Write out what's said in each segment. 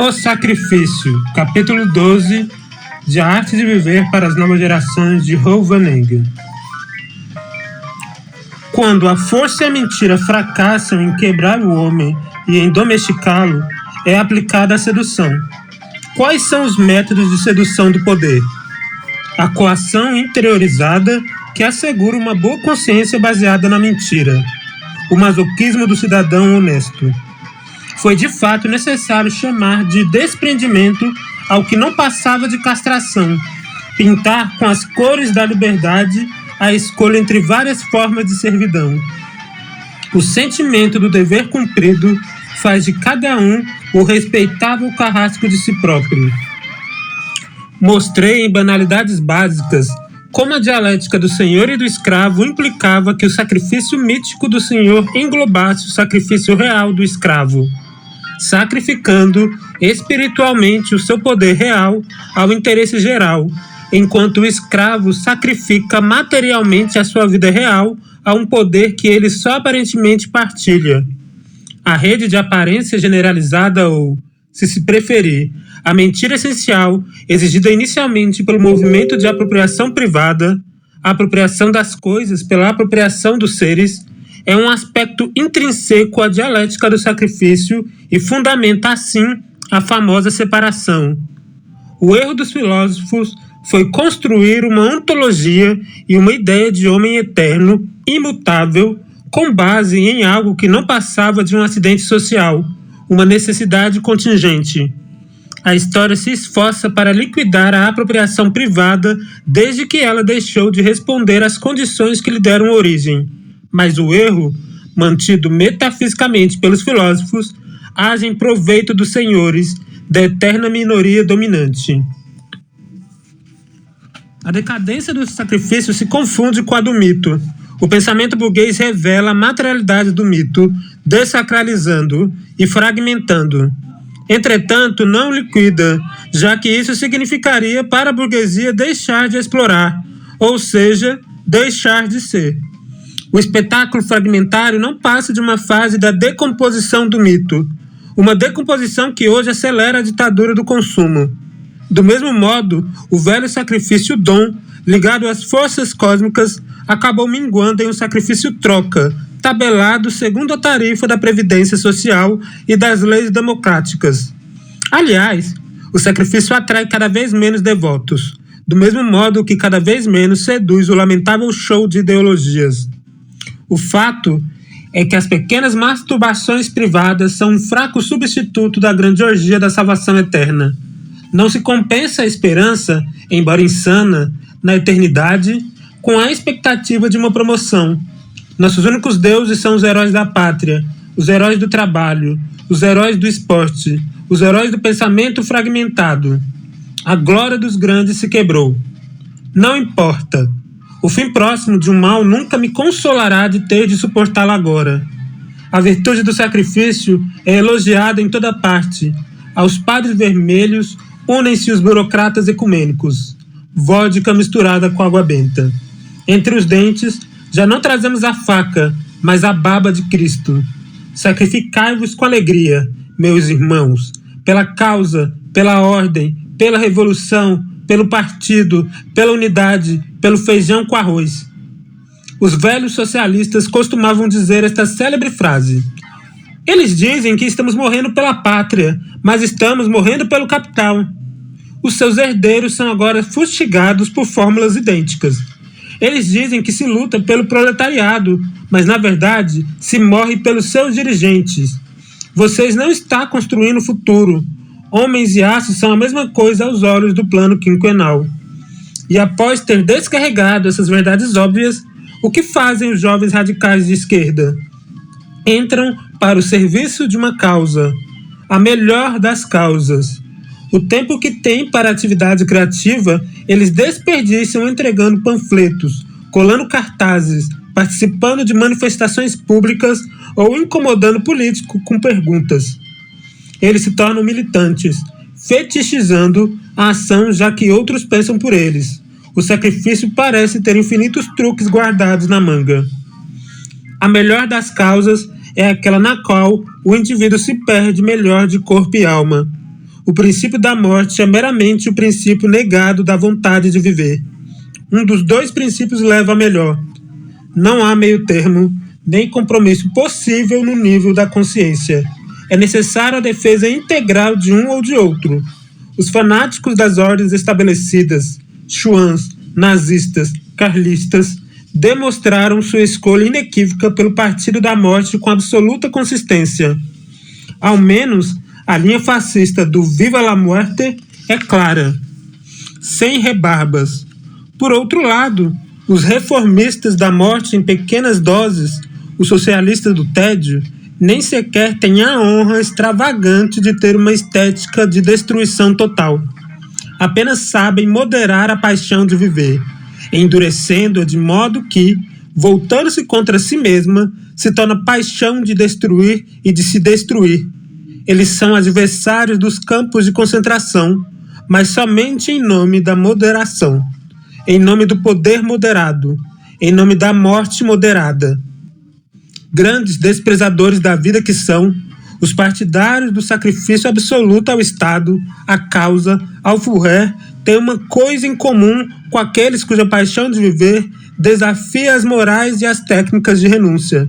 O Sacrifício, capítulo 12, de A Arte de Viver para as Novas Gerações, de Ho Van Eng. Quando a força e a mentira fracassam em quebrar o homem e em domesticá-lo, é aplicada a sedução. Quais são os métodos de sedução do poder? A coação interiorizada, que assegura uma boa consciência baseada na mentira. O masoquismo do cidadão honesto. Foi de fato necessário chamar de desprendimento ao que não passava de castração, pintar com as cores da liberdade a escolha entre várias formas de servidão. O sentimento do dever cumprido faz de cada um o respeitável carrasco de si próprio. Mostrei em banalidades básicas como a dialética do senhor e do escravo implicava que o sacrifício mítico do senhor englobasse o sacrifício real do escravo, sacrificando espiritualmente o seu poder real ao interesse geral, enquanto o escravo sacrifica materialmente a sua vida real a um poder que ele só aparentemente partilha. A rede de aparência generalizada ou, se preferir, a mentira essencial, exigida inicialmente pelo movimento de apropriação privada, a apropriação das coisas pela apropriação dos seres, é um aspecto intrínseco à dialética do sacrifício e fundamenta, assim, a famosa separação. O erro dos filósofos foi construir uma ontologia e uma ideia de homem eterno, imutável, com base em algo que não passava de um acidente social, uma necessidade contingente. A história se esforça para liquidar a apropriação privada desde que ela deixou de responder às condições que lhe deram origem. Mas o erro, mantido metafisicamente pelos filósofos, age em proveito dos senhores, da eterna minoria dominante. A decadência do sacrifício se confunde com a do mito. O pensamento burguês revela a materialidade do mito, desacralizando-o e fragmentando. Entretanto, não liquida, já que isso significaria para a burguesia deixar de explorar, ou seja, deixar de ser. O espetáculo fragmentário não passa de uma fase da decomposição do mito, uma decomposição que hoje acelera a ditadura do consumo. Do mesmo modo, o velho sacrifício dom, ligado às forças cósmicas, acabou minguando em um sacrifício troca, tabelado segundo a tarifa da Previdência Social e das leis democráticas. Aliás, o sacrifício atrai cada vez menos devotos, do mesmo modo que cada vez menos seduz o lamentável show de ideologias. O fato é que as pequenas masturbações privadas são um fraco substituto da grande orgia da salvação eterna. Não se compensa a esperança, embora insana, na eternidade, com a expectativa de uma promoção. Nossos únicos deuses são os heróis da pátria, os heróis do trabalho, os heróis do esporte, os heróis do pensamento fragmentado. A glória dos grandes se quebrou. Não importa. O fim próximo de um mal nunca me consolará de ter de suportá-lo agora. A virtude do sacrifício é elogiada em toda parte. Aos padres vermelhos unem-se os burocratas ecumênicos. Vodka misturada com água benta. Entre os dentes, já não trazemos a faca, mas a baba de Cristo. Sacrificai-vos com alegria, meus irmãos, pela causa, pela ordem, pela revolução, pelo partido, pela unidade, pelo feijão com arroz. Os velhos socialistas costumavam dizer esta célebre frase: eles dizem que estamos morrendo pela pátria, mas estamos morrendo pelo capital. Os seus herdeiros são agora fustigados por fórmulas idênticas. Eles dizem que se luta pelo proletariado, mas na verdade se morre pelos seus dirigentes. Vocês não estão construindo o futuro. Homens e aços são a mesma coisa aos olhos do plano quinquenal. E após ter descarregado essas verdades óbvias, o que fazem os jovens radicais de esquerda? Entram para o serviço de uma causa, a melhor das causas. O tempo que têm para a atividade criativa, eles desperdiçam entregando panfletos, colando cartazes, participando de manifestações públicas ou incomodando político com perguntas. Eles se tornam militantes, fetichizando a ação já que outros pensam por eles. O sacrifício parece ter infinitos truques guardados na manga. A melhor das causas é aquela na qual o indivíduo se perde melhor de corpo e alma. o princípio da morte é meramente o princípio negado da vontade de viver. Um dos dois princípios leva a melhor. Não há meio termo, nem compromisso possível no nível da consciência. É necessária a defesa integral de um ou de outro. Os fanáticos das ordens estabelecidas, chuans, nazistas, carlistas, demonstraram sua escolha inequívoca pelo Partido da Morte com absoluta consistência. Ao menos, a linha fascista do Viva la Muerte é clara, sem rebarbas. Por outro lado, os reformistas da morte em pequenas doses, os socialistas do tédio, nem sequer têm a honra extravagante de ter uma estética de destruição total. Apenas sabem moderar a paixão de viver, endurecendo-a de modo que, voltando-se contra si mesma, se torna paixão de destruir e de se destruir. Eles são adversários dos campos de concentração, mas somente em nome da moderação, em nome do poder moderado, em nome da morte moderada. Grandes desprezadores da vida que são, os partidários do sacrifício absoluto ao Estado, à causa, ao Führer, têm uma coisa em comum com aqueles cuja paixão de viver desafia as morais e as técnicas de renúncia.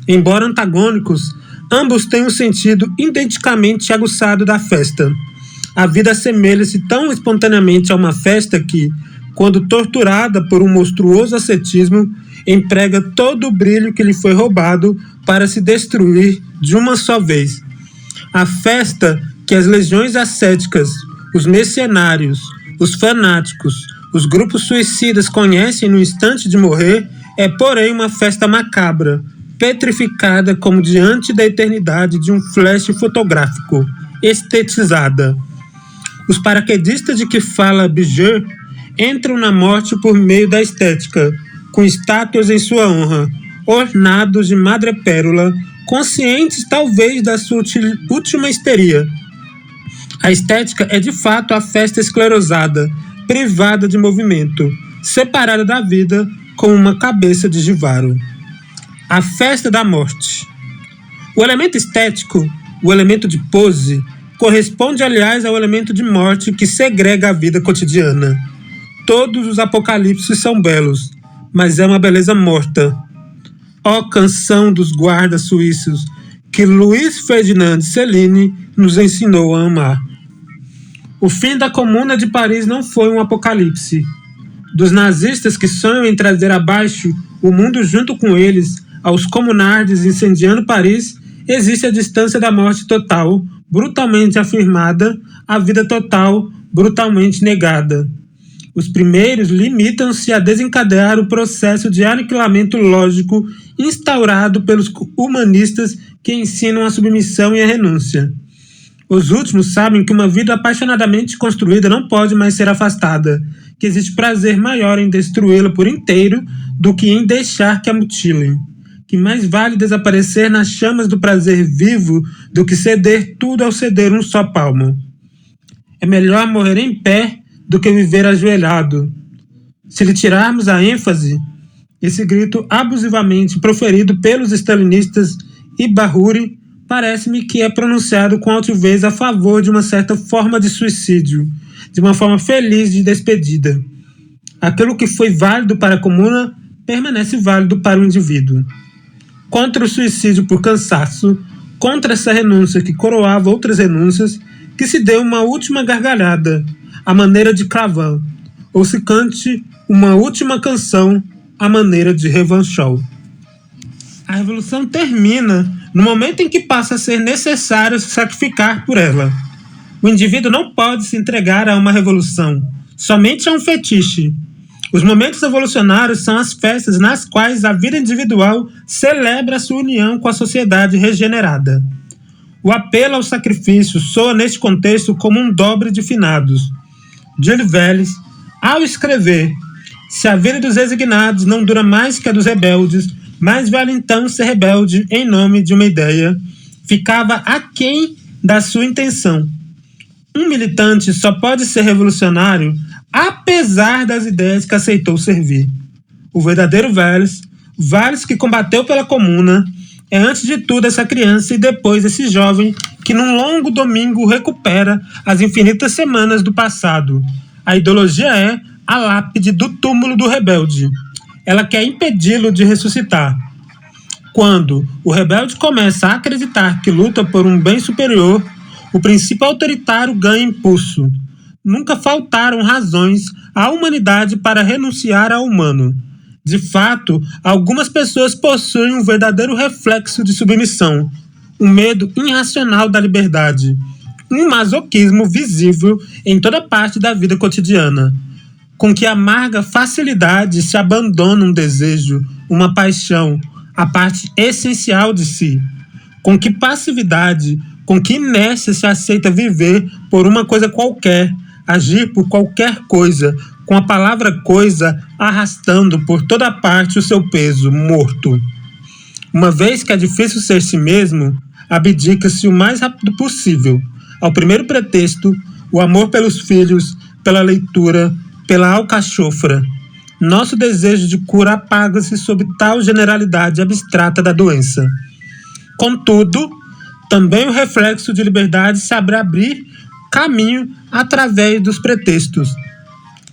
Embora antagônicos, ambos têm um sentido identicamente aguçado da festa. A vida assemelha-se tão espontaneamente a uma festa que, quando torturada por um monstruoso ascetismo, emprega todo o brilho que lhe foi roubado para se destruir de uma só vez. A festa que as legiões ascéticas, os mercenários, os fanáticos, os grupos suicidas conhecem no instante de morrer é, porém, uma festa macabra, petrificada como diante da eternidade de um flash fotográfico, estetizada. Os paraquedistas de que fala Biger entram na morte por meio da estética, com estátuas em sua honra, ornados de madrepérola, conscientes talvez da sua última histeria. A estética é de fato a festa esclerosada, privada de movimento, separada da vida com uma cabeça de Jivaro. A festa da morte. O elemento estético, o elemento de pose, corresponde aliás ao elemento de morte que segrega a vida cotidiana. Todos os apocalipses são belos, mas é uma beleza morta. Ó canção dos guardas suíços, que Luiz Ferdinand Céline nos ensinou a amar. O fim da Comuna de Paris não foi um apocalipse. Dos nazistas que sonham em trazer abaixo o mundo junto com eles, aos comunardes incendiando Paris, existe a distância da morte total, brutalmente afirmada, a vida total, brutalmente negada. Os primeiros limitam-se a desencadear o processo de aniquilamento lógico instaurado pelos humanistas que ensinam a submissão e a renúncia. Os últimos sabem que uma vida apaixonadamente construída não pode mais ser afastada, que existe prazer maior em destruí-la por inteiro do que em deixar que a mutilem, que mais vale desaparecer nas chamas do prazer vivo do que ceder tudo ao ceder um só palmo. É melhor morrer em pé do que viver ajoelhado. Se lhe tirarmos a ênfase, esse grito abusivamente proferido pelos stalinistas e Bahuri parece-me que é pronunciado com altivez a favor de uma certa forma de suicídio, de uma forma feliz de despedida. Aquilo que foi válido para a comuna permanece válido para o indivíduo. Contra o suicídio por cansaço, contra essa renúncia que coroava outras renúncias, que se dê uma última gargalhada, à maneira de Cravan, ou se cante uma última canção à maneira de Revanchol. A revolução termina no momento em que passa a ser necessário se sacrificar por ela. O indivíduo não pode se entregar a uma revolução, somente a um fetiche. Os momentos revolucionários são as festas nas quais a vida individual celebra a sua união com a sociedade regenerada. O apelo ao sacrifício soa neste contexto como um dobre de finados. Gilles Velles, ao escrever: se a vida dos resignados não dura mais que a dos rebeldes, mais vale então ser rebelde em nome de uma ideia, ficava aquém da sua intenção. Um militante só pode ser revolucionário apesar das ideias que aceitou servir. O verdadeiro Velles que combateu pela comuna, é antes de tudo essa criança e depois esse jovem que num longo domingo recupera as infinitas semanas do passado. A ideologia é a lápide do túmulo do rebelde. Ela quer impedi-lo de ressuscitar. Quando o rebelde começa a acreditar que luta por um bem superior, o princípio autoritário ganha impulso. Nunca faltaram razões à humanidade para renunciar ao humano. De fato, algumas pessoas possuem um verdadeiro reflexo de submissão, um medo irracional da liberdade, um masoquismo visível em toda parte da vida cotidiana. Com que amarga facilidade se abandona um desejo, uma paixão, a parte essencial de si. Com que passividade, com que inércia se aceita viver por uma coisa qualquer, agir por qualquer coisa, com a palavra coisa arrastando por toda parte o seu peso morto. Uma vez que é difícil ser si mesmo, abdica-se o mais rápido possível ao primeiro pretexto, o amor pelos filhos, pela leitura, pela alcachofra. Nosso desejo de cura apaga-se sob tal generalidade abstrata da doença. Contudo, também o reflexo de liberdade sabe abrir caminho através dos pretextos.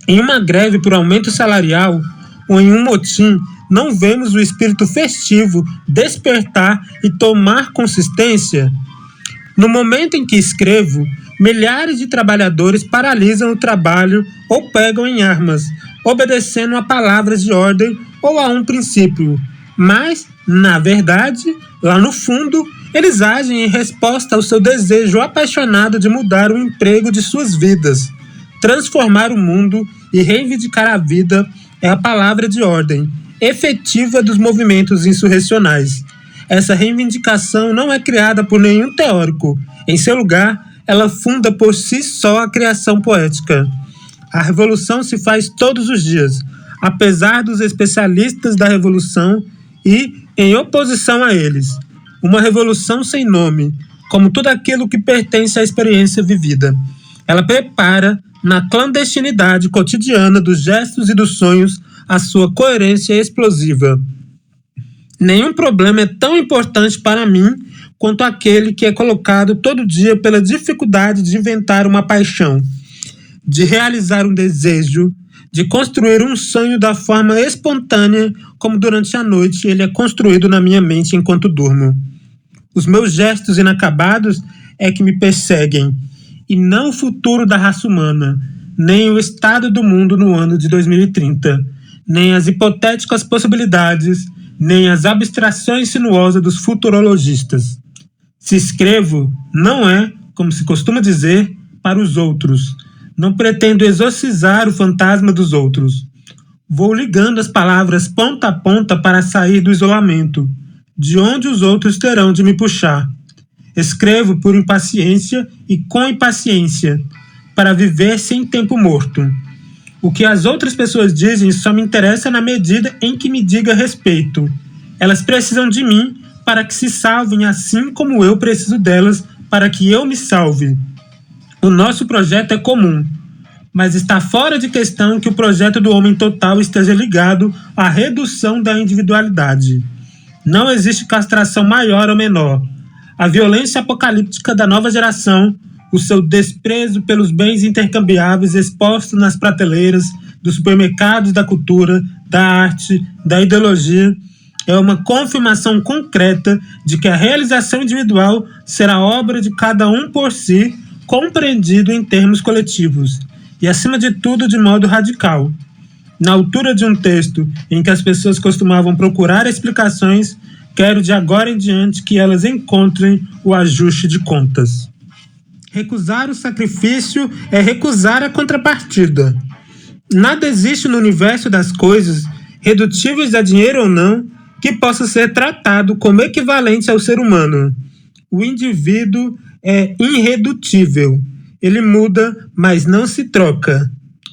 Em uma greve por aumento salarial ou em um motim, não vemos o espírito festivo despertar e tomar consistência? No momento em que escrevo, milhares de trabalhadores paralisam o trabalho ou pegam em armas, obedecendo a palavras de ordem ou a um princípio. Mas, na verdade, lá no fundo, eles agem em resposta ao seu desejo apaixonado de mudar o emprego de suas vidas. Transformar o mundo e reivindicar a vida é a palavra de ordem efetiva dos movimentos insurrecionais. Essa reivindicação não é criada por nenhum teórico. Em seu lugar, ela funda por si só a criação poética. A revolução se faz todos os dias, apesar dos especialistas da revolução e em oposição a eles. Uma revolução sem nome, como tudo aquilo que pertence à experiência vivida. Ela prepara, na clandestinidade cotidiana dos gestos e dos sonhos, a sua coerência explosiva. Nenhum problema é tão importante para mim quanto aquele que é colocado todo dia pela dificuldade de inventar uma paixão, de realizar um desejo, de construir um sonho da forma espontânea, como durante a noite ele é construído na minha mente enquanto durmo. Os meus gestos inacabados é que me perseguem, e não o futuro da raça humana, nem o estado do mundo no ano de 2030, nem as hipotéticas possibilidades, nem as abstrações sinuosas dos futurologistas. Se escrevo, não é, como se costuma dizer, para os outros. Não pretendo exorcizar o fantasma dos outros. Vou ligando as palavras ponta a ponta para sair do isolamento, de onde os outros terão de me puxar. Escrevo por impaciência e com impaciência, para viver sem tempo morto. O que as outras pessoas dizem só me interessa na medida em que me diga respeito. Elas precisam de mim para que se salvem, assim como eu preciso delas para que eu me salve. O nosso projeto é comum, mas está fora de questão que o projeto do homem total esteja ligado à redução da individualidade. Não existe castração maior ou menor. A violência apocalíptica da nova geração, o seu desprezo pelos bens intercambiáveis expostos nas prateleiras dos supermercados da cultura, da arte, da ideologia, é uma confirmação concreta de que a realização individual será obra de cada um por si, compreendido em termos coletivos, e acima de tudo de modo radical. Na altura de um texto em que as pessoas costumavam procurar explicações, quero de agora em diante que elas encontrem o ajuste de contas. Recusar o sacrifício é recusar a contrapartida. Nada existe no universo das coisas, redutíveis a dinheiro ou não, que possa ser tratado como equivalente ao ser humano. O indivíduo é irredutível. Ele muda, mas não se troca.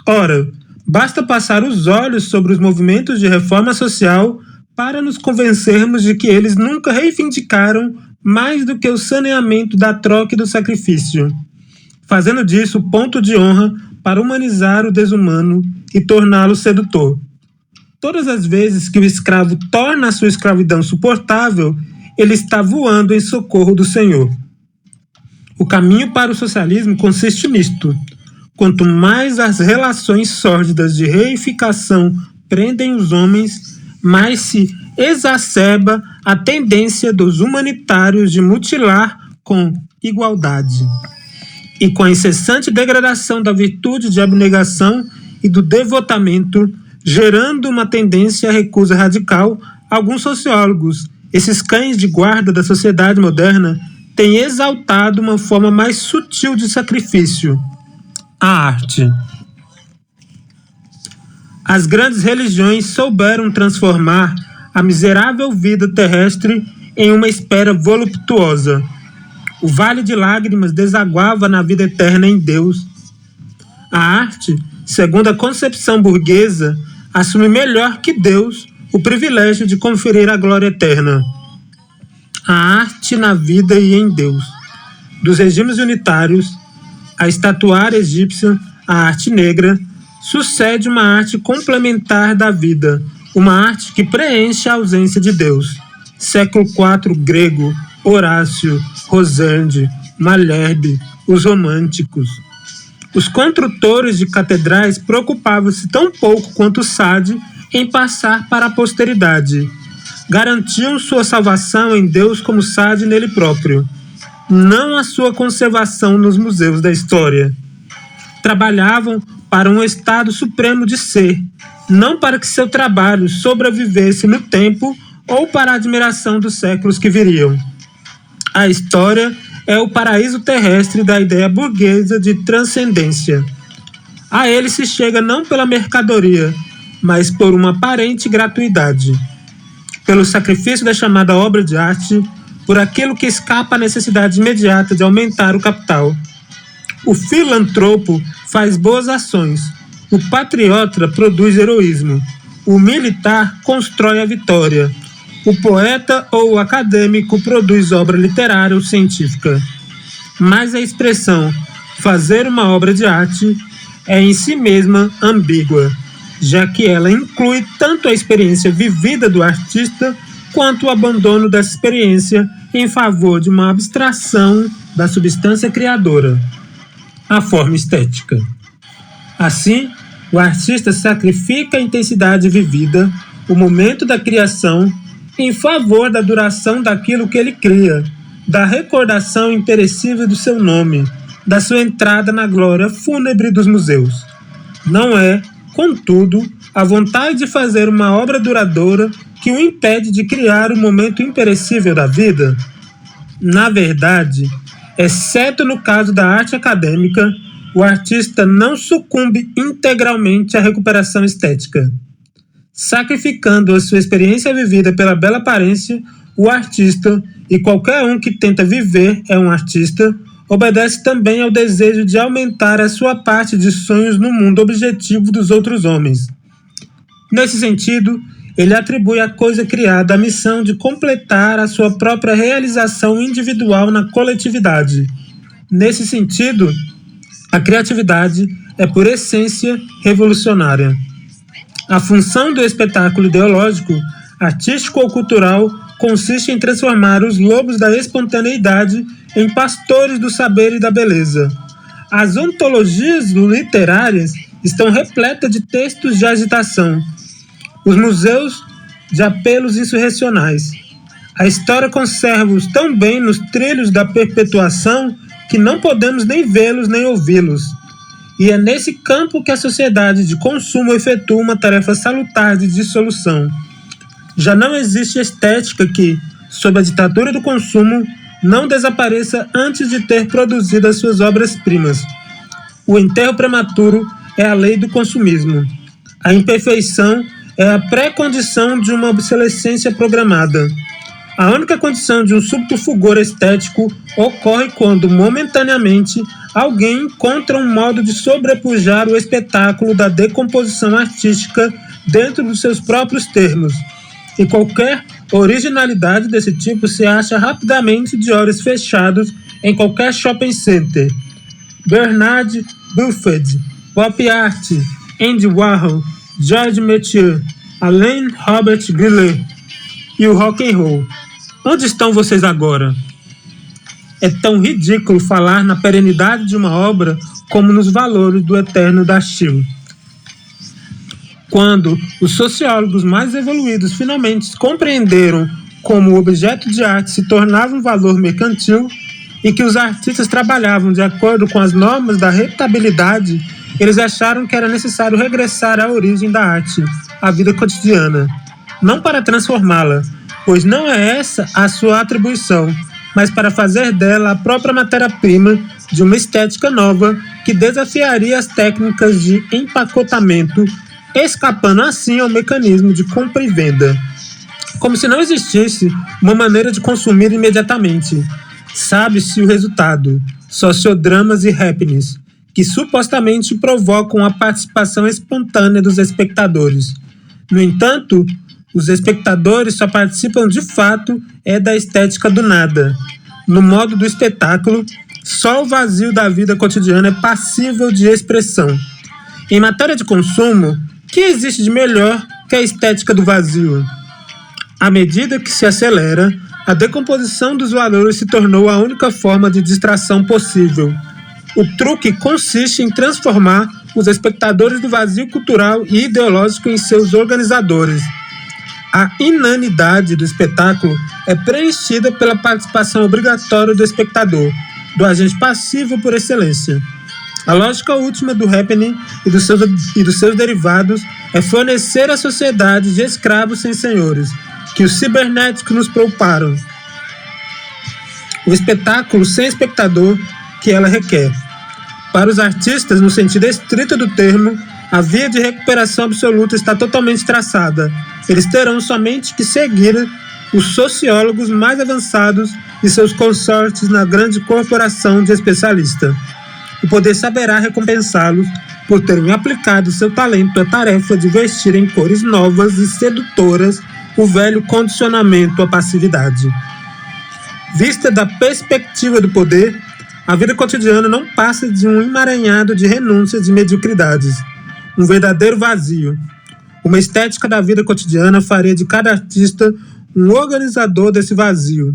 Ora, basta passar os olhos sobre os movimentos de reforma social para nos convencermos de que eles nunca reivindicaram mais do que o saneamento da troca e do sacrifício, fazendo disso ponto de honra para humanizar o desumano e torná-lo sedutor. Todas as vezes que o escravo torna a sua escravidão suportável, ele está voando em socorro do Senhor. O caminho para o socialismo consiste nisto. Quanto mais as relações sórdidas de reificação prendem os homens, mais se exacerba a tendência dos humanitários de mutilar com igualdade. E com a incessante degradação da virtude de abnegação e do devotamento, gerando uma tendência à recusa radical, alguns sociólogos, esses cães de guarda da sociedade moderna, têm exaltado uma forma mais sutil de sacrifício: a arte. As grandes religiões souberam transformar a miserável vida terrestre em uma espera voluptuosa. O vale de lágrimas desaguava na vida eterna em Deus. A arte, segundo a concepção burguesa, assume melhor que Deus o privilégio de conferir a glória eterna. A arte na vida e em Deus. Dos regimes unitários, a estatuária egípcia, a arte negra, sucede uma arte complementar da vida, uma arte que preenche a ausência de Deus. Século IV grego, Horácio, Rosende, Malherbe, os românticos. Os construtores de catedrais preocupavam-se tão pouco quanto Sade em passar para a posteridade. Garantiam sua salvação em Deus como Sade nele próprio, não a sua conservação nos museus da história. Trabalhavam para um estado supremo de ser, não para que seu trabalho sobrevivesse no tempo ou para a admiração dos séculos que viriam. A história é o paraíso terrestre da ideia burguesa de transcendência. A ele se chega não pela mercadoria, mas por uma aparente gratuidade. Pelo sacrifício da chamada obra de arte, por aquilo que escapa à necessidade imediata de aumentar o capital. O filantropo faz boas ações, o patriota produz heroísmo, o militar constrói a vitória, o poeta ou o acadêmico produz obra literária ou científica. Mas a expressão fazer uma obra de arte é em si mesma ambígua, já que ela inclui tanto a experiência vivida do artista quanto o abandono dessa experiência em favor de uma abstração da substância criadora, a forma estética. Assim, o artista sacrifica a intensidade vivida, o momento da criação, em favor da duração daquilo que ele cria, da recordação imperecível do seu nome, da sua entrada na glória fúnebre dos museus. Não é, contudo, a vontade de fazer uma obra duradoura que o impede de criar o momento imperecível da vida? Na verdade, exceto no caso da arte acadêmica, o artista não sucumbe integralmente à recuperação estética. Sacrificando a sua experiência vivida pela bela aparência, o artista, e qualquer um que tenta viver é um artista, obedece também ao desejo de aumentar a sua parte de sonhos no mundo objetivo dos outros homens. Nesse sentido, ele atribui à coisa criada a missão de completar a sua própria realização individual na coletividade. Nesse sentido, a criatividade é, por essência, revolucionária. A função do espetáculo ideológico, artístico ou cultural consiste em transformar os lobos da espontaneidade em pastores do saber e da beleza. As ontologias literárias estão repletas de textos de agitação, os museus de apelos insurrecionais. A história conserva-os tão bem nos trilhos da perpetuação que não podemos nem vê-los nem ouvi-los. E é nesse campo que a sociedade de consumo efetua uma tarefa salutar de dissolução. Já não existe estética que, sob a ditadura do consumo, não desapareça antes de ter produzido as suas obras-primas. O enterro prematuro é a lei do consumismo. A imperfeição é a pré-condição de uma obsolescência programada. A única condição de um súbito fulgor estético ocorre quando, momentaneamente, alguém encontra um modo de sobrepujar o espetáculo da decomposição artística dentro dos seus próprios termos, e qualquer originalidade desse tipo se acha rapidamente de olhos fechados em qualquer shopping center. Bernard Buffett, Pop Art, Andy Warhol, George Mathieu, Alain Robert Grillet e o rock and roll. Onde estão vocês agora? É tão ridículo falar na perenidade de uma obra como nos valores do eterno da Achille. Quando os sociólogos mais evoluídos finalmente compreenderam como o objeto de arte se tornava um valor mercantil e que os artistas trabalhavam de acordo com as normas da reputabilidade, eles acharam que era necessário regressar à origem da arte, à vida cotidiana, não para transformá-la, pois não é essa a sua atribuição, mas para fazer dela a própria matéria-prima de uma estética nova que desafiaria as técnicas de empacotamento, escapando assim ao mecanismo de compra e venda. Como se não existisse uma maneira de consumir imediatamente. Sabe-se o resultado, sociodramas e happenings, que supostamente provocam a participação espontânea dos espectadores. No entanto, os espectadores só participam de fato da estética do nada. No modo do espetáculo, só o vazio da vida cotidiana é passível de expressão. Em matéria de consumo, o que existe de melhor que a estética do vazio? À medida que se acelera, a decomposição dos valores se tornou a única forma de distração possível. O truque consiste em transformar os espectadores do vazio cultural e ideológico em seus organizadores. A inanidade do espetáculo é preenchida pela participação obrigatória do espectador, do agente passivo por excelência. A lógica última do happening e dos seus derivados é fornecer à sociedade de escravos sem senhores, que os cibernéticos nos pouparam. O espetáculo sem espectador que ela requer. Para os artistas, no sentido estrito do termo, a via de recuperação absoluta está totalmente traçada. Eles terão somente que seguir os sociólogos mais avançados e seus consortes na grande corporação de especialistas. O poder saberá recompensá-los por terem aplicado seu talento à tarefa de vestir em cores novas e sedutoras o velho condicionamento à passividade. Vista da perspectiva do poder, a vida cotidiana não passa de um emaranhado de renúncias e mediocridades, um verdadeiro vazio. Uma estética da vida cotidiana faria de cada artista um organizador desse vazio.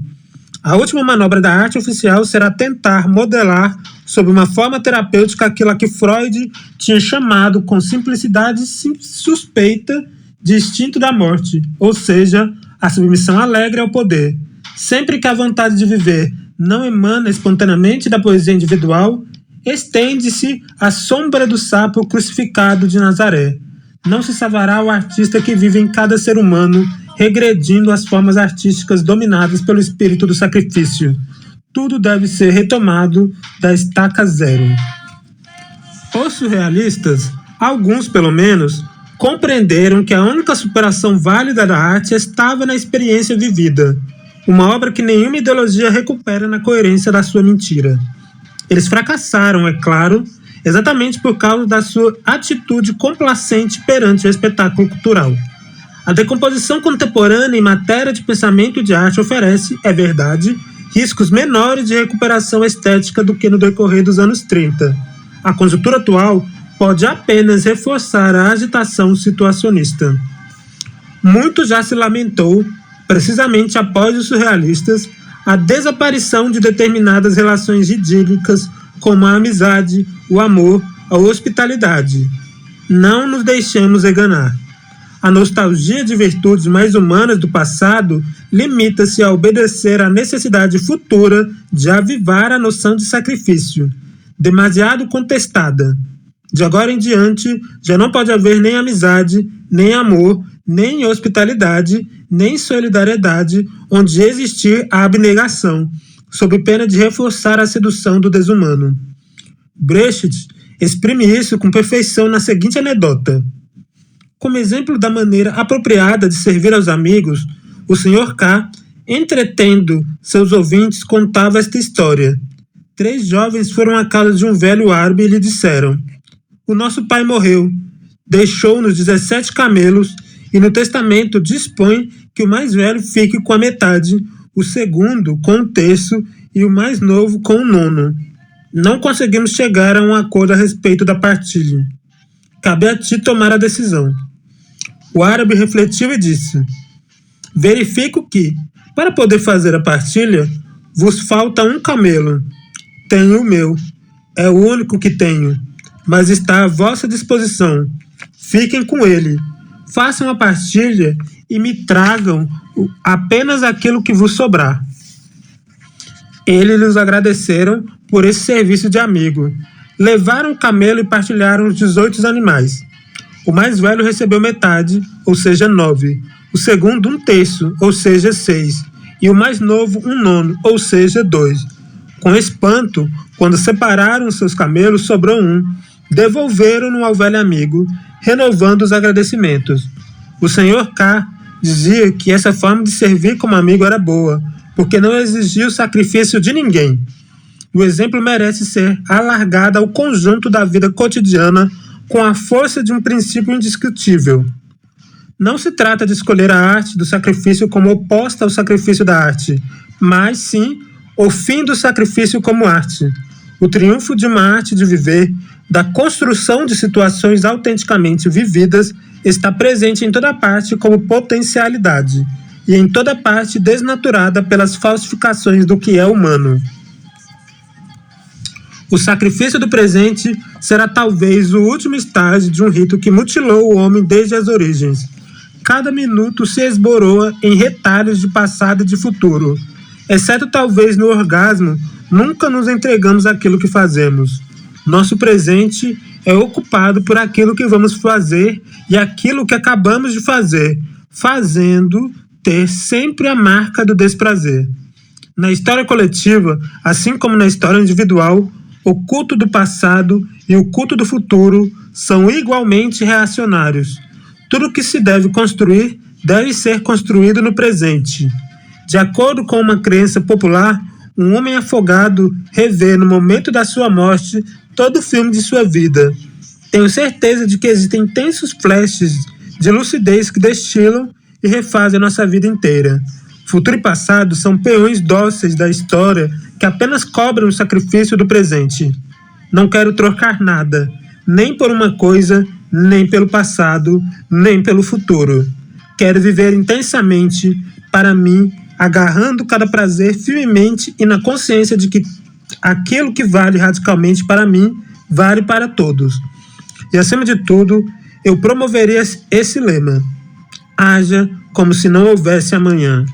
A última manobra da arte oficial será tentar modelar sob uma forma terapêutica aquilo a que Freud tinha chamado com simplicidade suspeita de instinto da morte, ou seja, a submissão alegre ao poder. Sempre que a vontade de viver não emana espontaneamente da poesia individual, estende-se a sombra do sapo crucificado de Nazaré. Não se salvará o artista que vive em cada ser humano, regredindo às formas artísticas dominadas pelo espírito do sacrifício. Tudo deve ser retomado da estaca zero. Os surrealistas, alguns pelo menos, compreenderam que a única superação válida da arte estava na experiência vivida, uma obra que nenhuma ideologia recupera na coerência da sua mentira. Eles fracassaram, é claro, exatamente por causa da sua atitude complacente perante o espetáculo cultural. A decomposição contemporânea em matéria de pensamento e de arte oferece, é verdade, riscos menores de recuperação estética do que no decorrer dos anos 30. A conjuntura atual pode apenas reforçar a agitação situacionista. Muito já se lamentou, precisamente após os surrealistas, a desaparição de determinadas relações idílicas como a amizade, o amor, a hospitalidade. Não nos deixemos enganar. A nostalgia de virtudes mais humanas do passado limita-se a obedecer à necessidade futura de avivar a noção de sacrifício, demasiado contestada. De agora em diante, já não pode haver nem amizade, nem amor, nem hospitalidade, nem solidariedade, onde existir a abnegação, sob pena de reforçar a sedução do desumano. Brecht exprime isso com perfeição na seguinte anedota. Como exemplo da maneira apropriada de servir aos amigos, o Sr. K, entretendo seus ouvintes, contava esta história. 3 jovens foram à casa de um velho árabe e lhe disseram: "O nosso pai morreu, deixou-nos 17 camelos e no testamento dispõe que o mais velho fique com a metade, o segundo com um terço e o mais novo com o nono. Não conseguimos chegar a um acordo a respeito da partilha. Cabe a ti tomar a decisão." O árabe refletiu e disse: "Verifico que, para poder fazer a partilha, Vos falta um camelo. Tenho o meu. É o único que tenho, mas está à vossa disposição. Fiquem com ele. Façam a partilha e me tragam apenas aquilo que vos sobrar. Eles lhes agradeceram por esse serviço de amigo. Levaram o camelo e partilharam os 18 animais. O mais velho recebeu metade, ou seja, 9. O segundo, 1/3, ou seja, 6. E o mais novo, 1/9, ou seja, 2. Com espanto, quando separaram seus camelos, sobrou um. Devolveram-no ao velho amigo, renovando os agradecimentos. O Sr. K. dizia que essa forma de servir como amigo era boa, porque não exigia o sacrifício de ninguém. O exemplo merece ser alargado ao conjunto da vida cotidiana com a força de um princípio indiscutível. Não se trata de escolher a arte do sacrifício como oposta ao sacrifício da arte, mas sim o fim do sacrifício como arte. O triunfo de uma arte de viver, da construção de situações autenticamente vividas, está presente em toda parte como potencialidade, e em toda parte desnaturada pelas falsificações do que é humano. O sacrifício do presente será talvez o último estágio de um rito que mutilou o homem desde as origens. Cada minuto se esboroa em retalhos de passado e de futuro. Exceto talvez no orgasmo, nunca nos entregamos àquilo que fazemos. Nosso presente é ocupado por aquilo que vamos fazer e aquilo que acabamos de fazer, fazendo ter sempre a marca do desprazer. Na história coletiva, assim como na história individual, o culto do passado e o culto do futuro são igualmente reacionários. Tudo que se deve construir deve ser construído no presente. De acordo com uma crença popular, um homem afogado revê no momento da sua morte todo o filme de sua vida. Tenho certeza de que existem intensos flashes de lucidez que destilam e refazem a nossa vida inteira. Futuro e passado são peões dóceis da história que apenas cobram o sacrifício do presente. Não quero trocar nada, nem por uma coisa, nem pelo passado, nem pelo futuro. Quero viver intensamente, para mim, agarrando cada prazer firmemente e na consciência de que aquilo que vale radicalmente para mim, vale para todos. E, acima de tudo, eu promoveria esse lema: haja como se não houvesse amanhã.